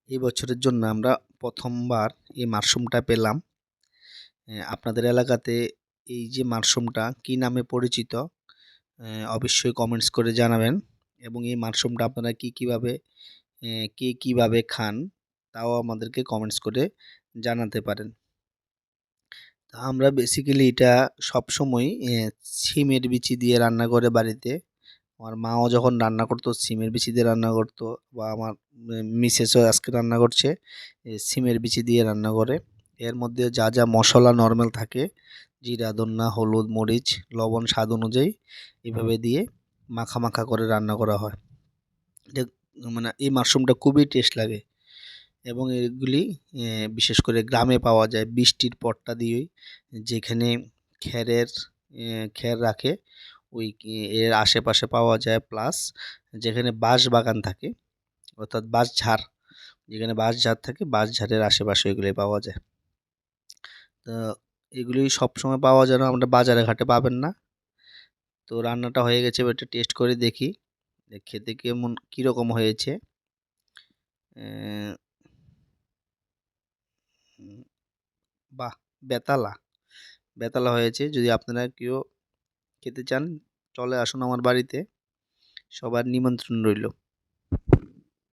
এই বছরের জন্য আমরা প্রথমবার এই মাশরুমটা পেলাম। আপনাদের এলাকাতে এই যে মাশরুমটা কী নামে পরিচিত অবশ্যই কমেন্টস করে জানাবেন এবং এই মাশরুমটা আপনারা কে কীভাবে খান তাও আমাদেরকে কমেন্টস করে জানাতে পারেন। আমরা বেসিক্যালি এটা সবসময় সিমের বিচি দিয়ে রান্না করে বাড়িতে। আমার মাও যখন রান্না করতো সিমের বিচি দিয়ে রান্না করতো, বা আমার মিসেসও আজকে রান্না করছে সিমের বিচি দিয়ে রান্না করে। এর মধ্যে যা যা মশলা নর্মাল থাকে, জিরা, ধনিয়া, হলুদ, মরিচ, লবণ স্বাদ অনুযায়ী এভাবে দিয়ে মাখা মাখা করে রান্না করা হয়। এটা মানে এই মাশরুমটা খুবই টেস্ট লাগে এবং এগুলি বিশেষ করে গ্রামে পাওয়া যায় বৃষ্টির পরটা দিয়েই, যেখানে খ্যারের খ্যার রাখে ওই এর আশেপাশে পাওয়া যায়। প্লাস যেখানে বাঁশ বাগান থাকে, অর্থাৎ বাঁশঝাড়, যেখানে বাঁশঝাড় থাকে বাঁশঝাড়ের আশেপাশে এগুলি পাওয়া যায়। তো এগুলি সবসময় পাওয়া যায় না, আমরা বাজারে ঘাটে পাবেন না। তো রান্নাটা হয়ে গেছে, এবার এটা টেস্ট করে দেখি খেতে কেমন কীরকম হয়েছে। বাহ, বেতালা বেতালা হয়েছে। যদি আপনারা কেউ খেতে চান চলে আসুন আমার বাড়িতে, সবার নিমন্ত্রণ রইল।